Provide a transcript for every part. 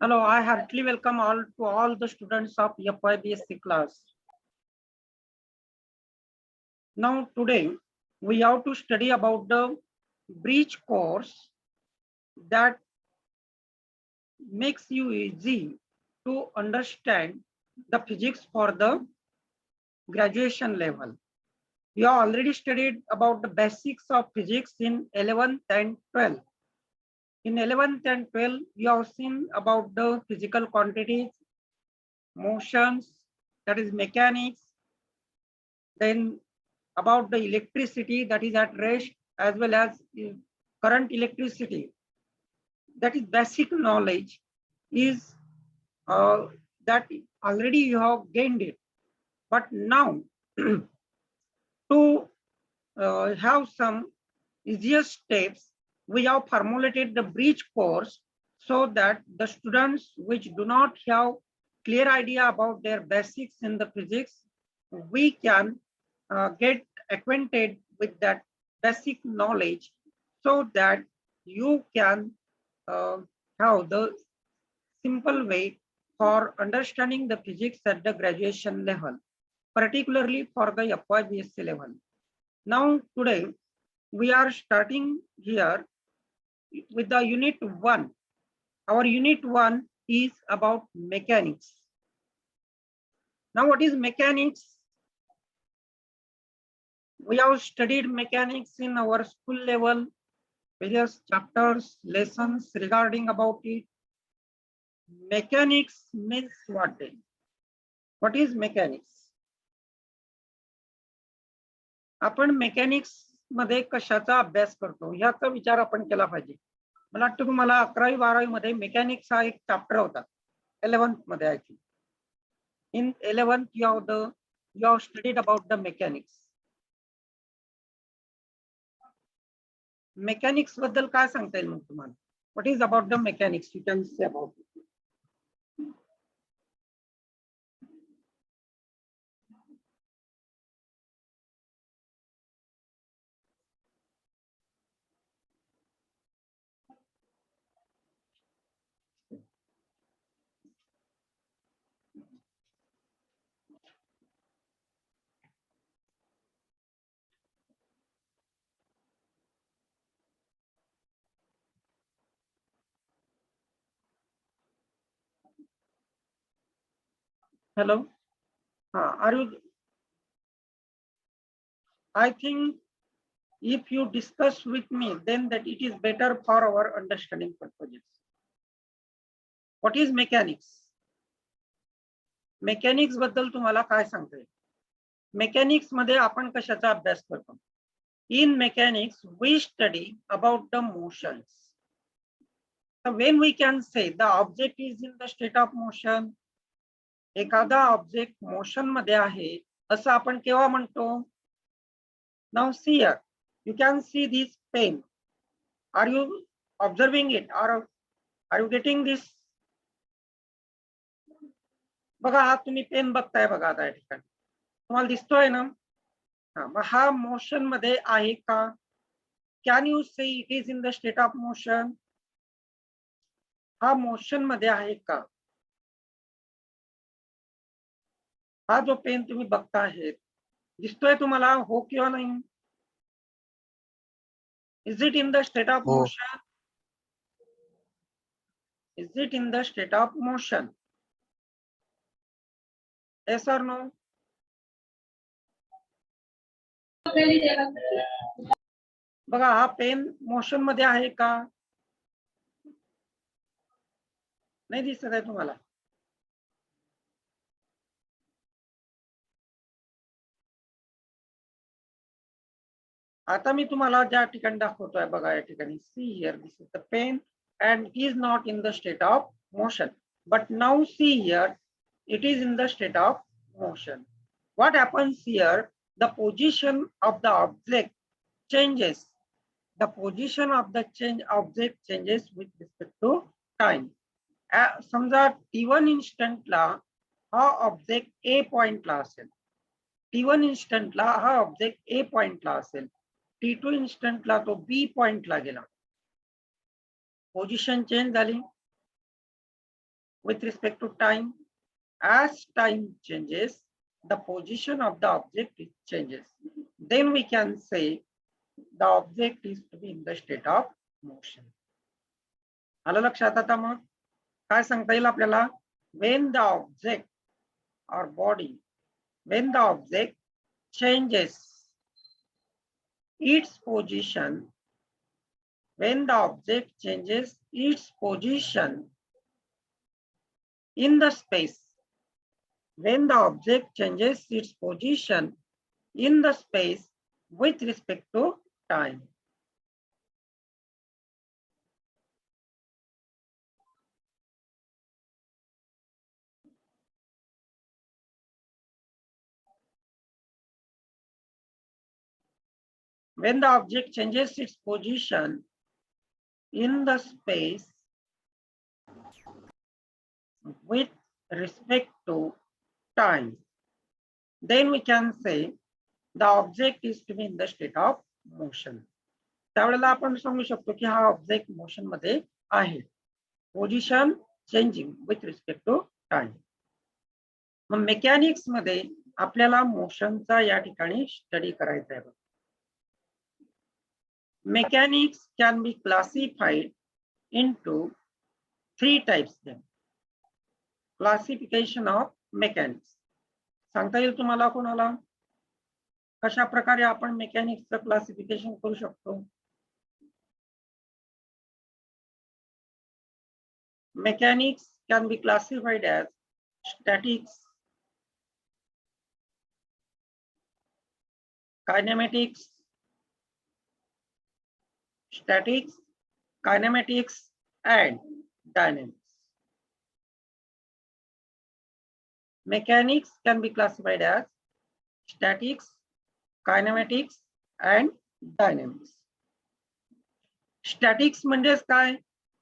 Hello, I heartily welcome all the students of FYBSc class. Now today we have to study about the bridge course that makes you easy to understand the physics for the graduation level. You have already studied about the basics of physics in 11th and 12th. In 11th and 12th, you have seen about the physical quantities, motions, that is mechanics, then about the electricity that is at rest, as well as current electricity. That is basic knowledge is that already you have gained it. But now to have some easier steps, we have formulated the bridge course so that the students which do not have clear idea about their basics in the physics, we can get acquainted with that basic knowledge so that you can have the simple way for understanding the physics at the graduation level, particularly for the FYBSc level. Now today we are starting here with the unit 1. Our unit 1 is about mechanics. Now what is mechanics? We have studied mechanics in our school level, various chapters, lessons regarding about it. Mechanics means what then? What is mechanics? आपण mechanics मध्ये कशाचा अभ्यास करतो याचा विचार आपण केला पाहिजे. मला वाटतं तुम्हाला 11वी 12वी मध्ये मेकॅनिक्स हा एक चॅप्टर होता 11th मध्ये. I think in 11th you have studied about the mechanics. Mechanics बद्दल काय सांगता येईल मग तुम्हाला? What is about the mechanics you can say about it? Hello. Are you? I think if you discuss with me, then that it is better for our understanding purposes. What is mechanics? Mechanics बद्दल तुम्हाला काय सांगता येईल? Mechanics मध्ये आपण कशाचा अभ्यास करतो? In mechanics, we study about the motions. So when we can say the object is in the state of motion, एखादा ऑब्जेक्ट मोशन मध्ये आहे असं आपण केव्हा म्हणतो? Now see here, you can see this pen. Are you observing it or are you getting this? बघा हा तुम्ही पेन बघताय बघा आता या ठिकाणी तुम्हाला दिसतोय ना? हा मोशन मध्ये आहे का? कॅन यू से it is in the state of motion? हा मोशन मध्ये आहे का? हा जो पेन तुम्ही बघताय दिसतोय तुम्हाला, हो किंवा नाही? Is it in the state of motion? Is it in the state of motion? Yes और नो? बघा हा पेन मोशन मध्ये आहे का? नाही दिसत आहे तुम्हाला? आता मी तुम्हाला ज्या ठिकाणी दाखवतोय बघा या ठिकाणी, see here, this is the pen and is not in the state of motion. But now see here, it is in the state of motion. What happens here? The position of the object changes. The position of the object changes with respect to time. समजा T1 instant ला हा object A point ला असेल, T1 instant ला हा object A point ला असेल, T2 instant ला तो B point ला गेला, position change झाली. with respect to time. As time changes, the position of the object changes. Then we can say the object is to be in the state of motion. आलं लक्षात आता मग काय सांगता येईल आपल्याला? When the object or body, when the object changes its position, when the object changes its position in the space, when the object changes its position in the space with respect to time. When the object changes its position in the space with respect to time, then we can say the object is to be in the state of motion. त्यावेळेला आपण सांगू शकतो की हा object motion मध्ये आहे. Position changing with respect to time. मग mechanics मध्ये आपल्याला मोशनचा या ठिकाणी स्टडी करायचा आहे. Mechanics can be classified into 3 types. Classification of mechanics. सांगता येईल तुम्हाला कोणाला? कशा प्रकारे आपण मेकॅनिक्सचं क्लासिफिकेशन करू शकतो? Mechanics can be classified as statics, kinematics, and dynamics. Mechanics can be classified as statics, kinematics, and dynamics. Statics म्हणजेच काय?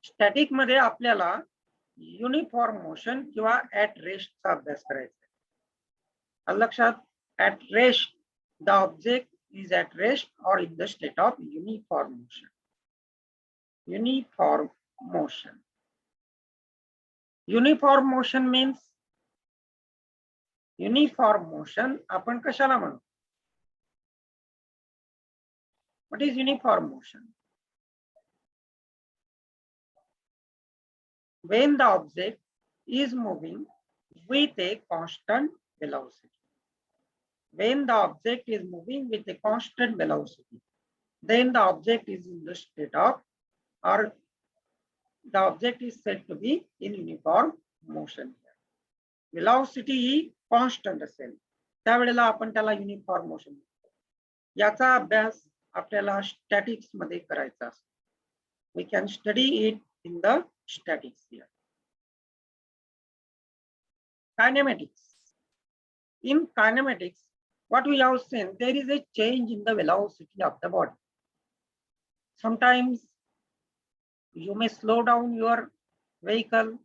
स्टॅटिक मध्ये आपल्याला युनिफॉर्म मोशन किंवा ऍट रेस्टचा अभ्यास करायचा आहे. लक्षात, at rest the object is at rest or in the state of uniform motion. Uniform motion. Uniform motion means uniform motion आपण कशाला म्हणू? What is uniform motion? When the object is moving with a constant velocity. When the object is moving with a constant velocity, then the object is in the state of, or the object is said to be in uniform motion. Velocity constant असेल त्यावेळेला आपण त्याला uniform motion म्हणतो. याचा अभ्यास आपल्याला statics मध्ये करायचा असतो. We can study it in the statics here. Kinematics. In kinematics, what we have seen, there is a change in the velocity of the body. Sometimes you may slow down your vehicle,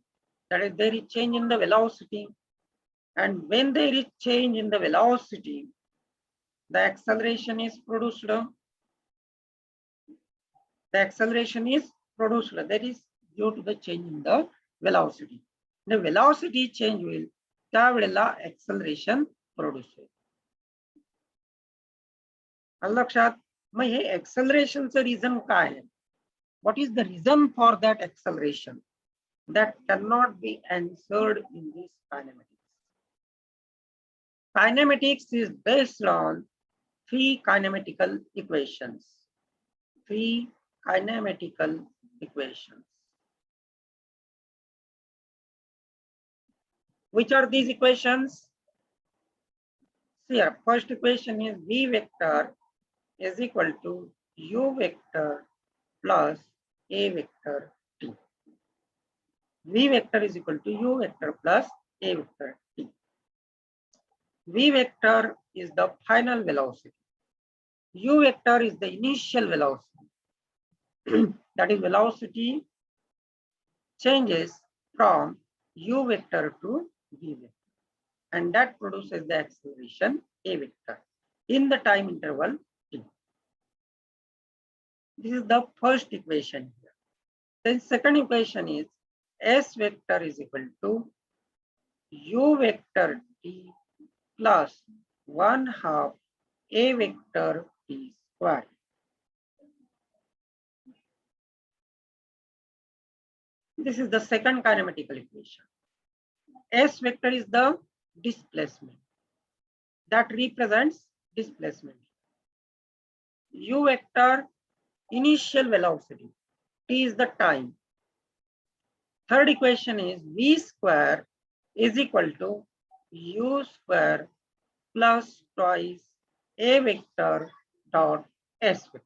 that is, there is change in the velocity, and when there is change in the velocity, the acceleration is produced. The acceleration is produced, that is due to the change in the velocity. The velocity change will त्यावेळेला acceleration produce होईल. लक्षात, मग हे एक्सेलरेशनचं reason काय आहे? What is the reason for that acceleration? That cannot be answered in this kinematics. Kinematics is based on 3 kinematical equations. 3 kinematical equations. Which are these equations? Here, first equation is V vector is equal to U vector plus A vector t. V vector is equal to U vector plus A vector t. V vector is the final velocity. U vector is the initial velocity. That is, velocity changes from U vector to V vector, and that produces the acceleration A vector in the time interval t. This is the first equation here. Then second equation is S vector is equal to U vector t plus 1/2 A vector t square. This is the second kinematical equation. S vector is the displacement that represents displacement. U vector initial velocity. T is the time. Third equation is V square is equal to U square plus twice A vector dot S vector.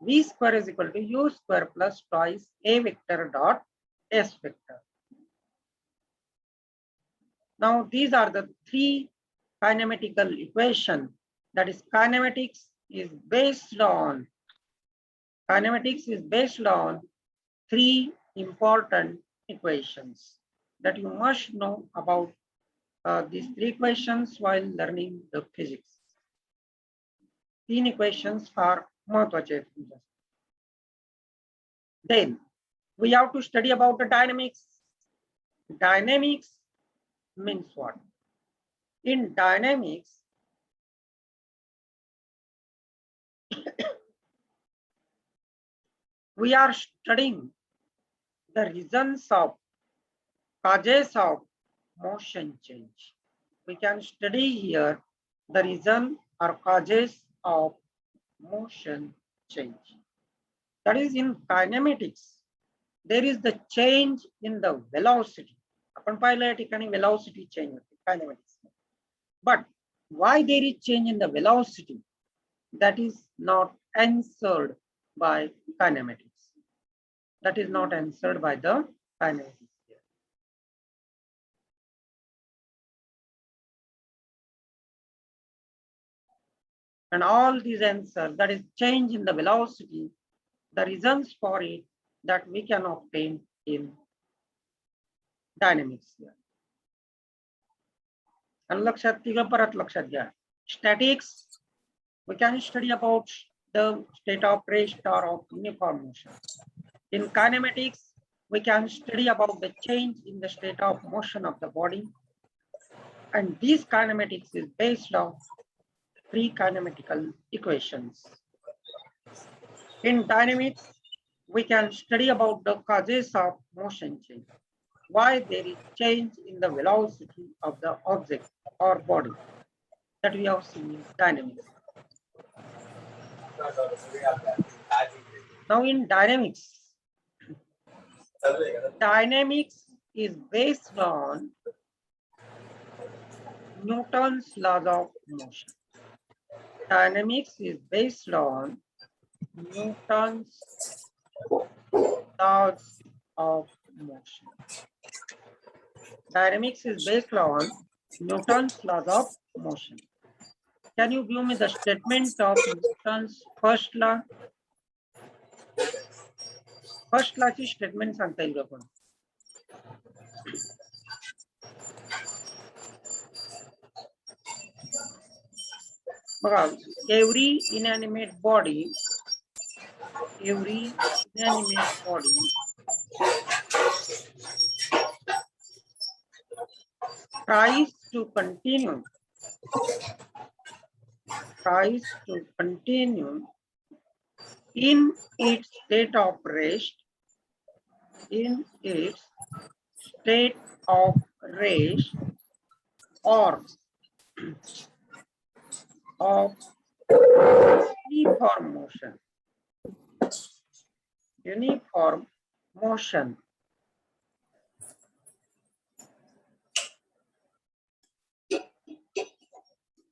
V square is equal to U square plus twice A vector dot S vector. Now these are the three kinematical equation. That is kinematics is based on three important equations that you must know about these three equations while learning the physics. तीन equations फार महत्वाचे आहेत तुमच्या. Then we have to study about the dynamics. Dynamics means what? In dynamics, we are studying the reasons of causes of motion change. We can study here the reason or causes of motion change. That is, in kinematics, there is the change in the velocity. आपण पाहिलं या ठिकाणी velocity change होते kinematics. But why there is change in the velocity? That is not answered by kinematics. That is not answered by the kinematics. And all these answers, that is change in the velocity, the reasons for it that we can obtain in dynamics here. And statics, we can study about the state of rest or of uniform motion. In kinematics, we can study about the change in the state of motion of the body. And this kinematics is based on three kinematical equations. In dynamics, we can study about the causes of motion change. Why there is change in the velocity of the object or body that we have seen in dynamics. Now in dynamics is based on Newton's laws of motion. Dynamics is based on Newton's laws of motion. Dynamics is based on Newton's laws of motion. Can you give me the statement of Newton's first law? First law ची statement सांगता येईल आपण. बघा, every inanimate body tries to continue in its state of rest, or of uniform motion.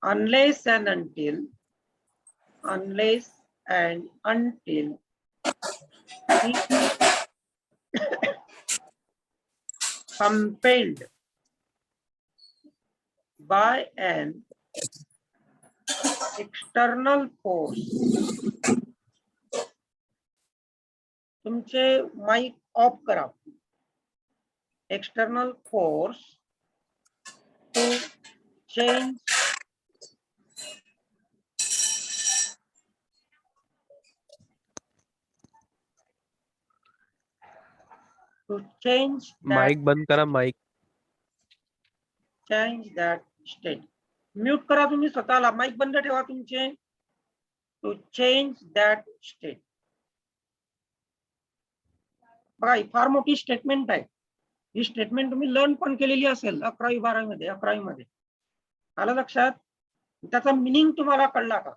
Unless and until compelled by an external force. तुमचे mic off करा. External force to change to change mic बंद करा mic. that state. Mute करा तुम्ही स्वतःला, mike बंद ठेवा तुमचे. To change that state. बघा ही फार मोठी स्टेटमेंट आहे. ही स्टेटमेंट तुम्ही लर्न पण केलेली असेल 11वी-12वी मध्ये, 11वी मध्ये. आलं लक्षात? त्याचा मिनिंग तुम्हाला कळला का?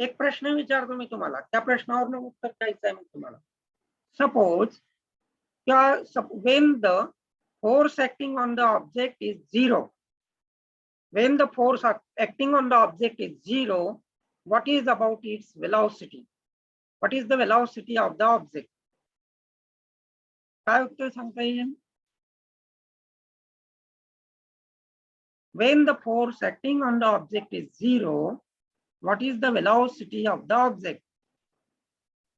एक प्रश्न विचारतो मी तुम्हाला, त्या प्रश्नावर उत्तर द्यायचं आहे मग तुम्हाला. Suppose when the force acting on the object is 0, when the force acting on the object is 0, what is about its velocity? What is the velocity of the object? काय उत्तर सांगता येईल? When the force acting on the object is 0, what is the velocity of the object?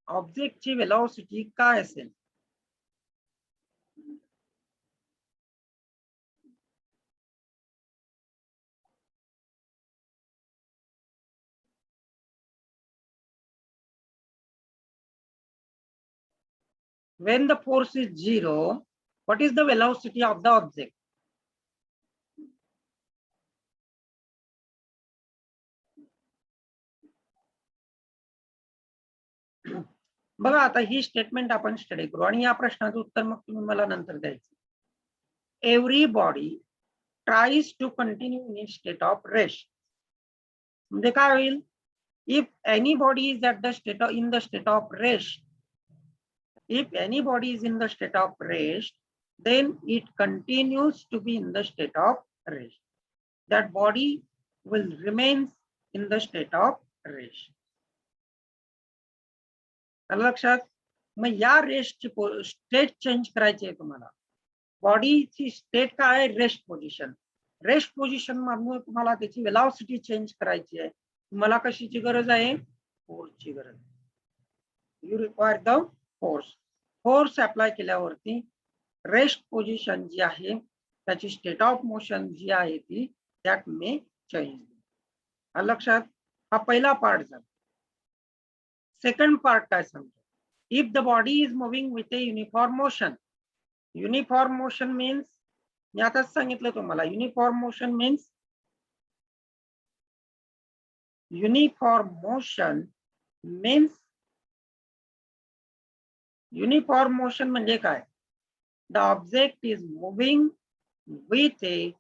Object ची velocity काय असेल? When the force is 0, what is the velocity of the object? बघा आता ही statement आपण study करू आणि या प्रश्नाचं उत्तर मग तुम्ही मला नंतर द्यायचं. Everybody tries to continue in state of rest. म्हणजे काय होईल? If anybody is in the state of rest, if anybody is in the state of rest, then it continues to be in the state of rest. That body will remain in the state of rest. लक्षात? मग या रेस्टची state change करायची आहे तुम्हाला. बॉडीची state काय आहे? Rest position. Rest position मधून तुम्हाला त्याची वेलॉसिटी चेंज करायची आहे. तुम्हाला कशाची गरज आहे? फोर्सची गरज. You require the force. Force apply केल्यावरती रेस्ट पोझिशन जी आहे त्याची स्टेट ऑफ मोशन जी आहे ती दॅट मे चेंज. लक्षात? हा पहिला पार्ट झाला. सेकंड पार्ट काय सांगतो? If the body is moving with a uniform motion. Uniform motion means, मी आताच सांगितलं तुम्हाला, uniform motion means uniform motion म्हणजे काय? The object is moving with a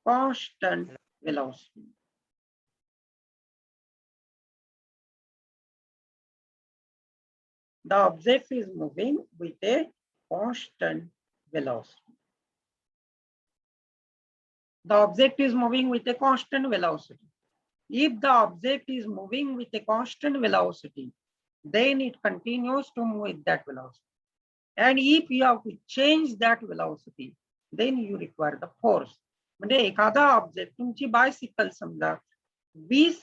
constant velocity. The object is moving with a constant velocity. The object is moving with a constant velocity. If the object is moving with a constant velocity, then it continues to move with that velocity. And if you have to change that velocity, then you require the force. म्हणजे एखादा object, तुमची bicycle समजा 20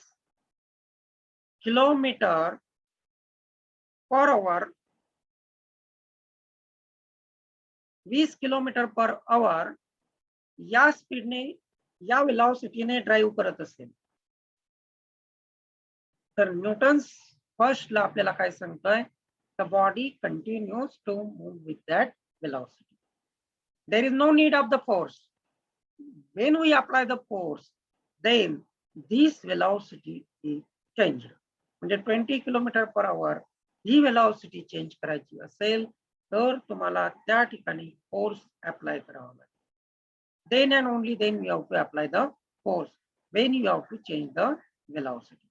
kilometre per hour, 20 kilometre per hour या स्पीडने, या वेलॉसिटीने drive करत असेल तर न्यूटन्स फर्स्टला आपल्याला काय सांगतोय? The body continues to move with that velocity. There is no need of the force. When we apply the force, then this velocity is changed. म्हणजे 20 किलोमीटर पर आवर ही वेलॉसिटी चेंज करायची असेल तर तुम्हाला त्या ठिकाणी फोर्स अप्लाय करावा लागेल. Then and only then you have to apply the force when you have to change the velocity.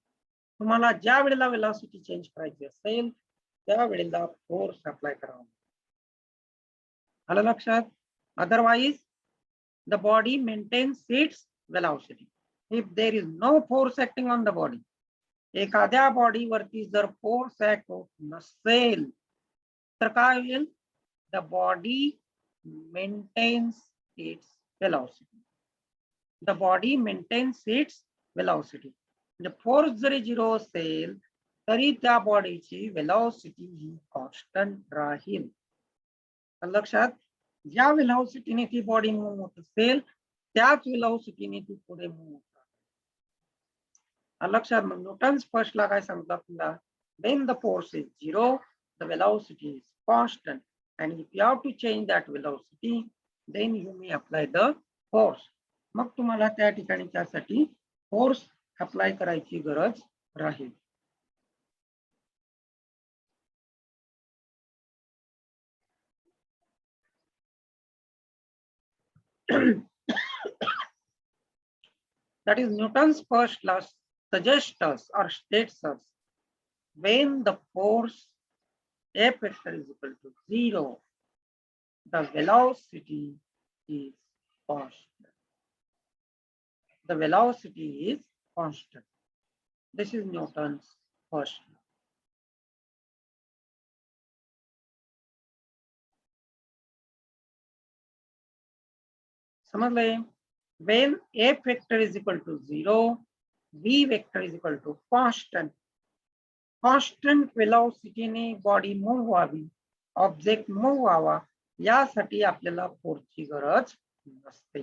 तुम्हाला ज्या वेळेला वेलॉसिटी चेंज करायची असेल त्या वेळेला फोर्स अप्लाय करावा. आलं लक्षात? Otherwise the body maintains its velocity. If there is no force acting on the body, एखाद्या बॉडीवरती जर फोर्स ऍक्ट होत नसेल तर काय होईल? The body maintains its velocity. The body maintains its velocity. म्हणजे फोर्स जरी 0 असेल तरी त्या बॉडीची वेलॉसिटी ही कॉन्स्टंट राहील. लक्षात? ज्या वेलॉसिटीने ती बॉडी मूव्ह होत असेल त्याच वेलॉसिटीने ती पुढे मूव्ह होत राहील. लक्षात? मग न्यूटन्स फर्स्टला काय सांगतो आपल्याला? When the force is 0, the velocity is constant. and if you have to change that velocity, then you may apply the force. मग तुम्हाला त्या ठिकाणी त्यासाठी फोर्स अप्लाय करायची गरज राहील. That is Newton's first law suggests us or states us when the force F vector is equal to 0, the velocity is constant. The velocity is constant. This is Newton's first law. समझले? When F vector is equal to 0, V vector is equal to constant. Constant velocity ने body move व्हावी, object move व्हावा, यासाठी आपल्याला फोर्सची गरज नसते.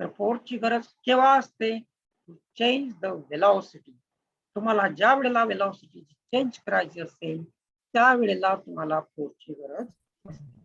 तर फोर्सची गरज केव्हा असते? Change the velocity. तुम्हाला ज्या वेळेला वेलॉसिटी चेंज करायची असेल त्यावेळेला तुम्हाला फोर्सची गरज असते.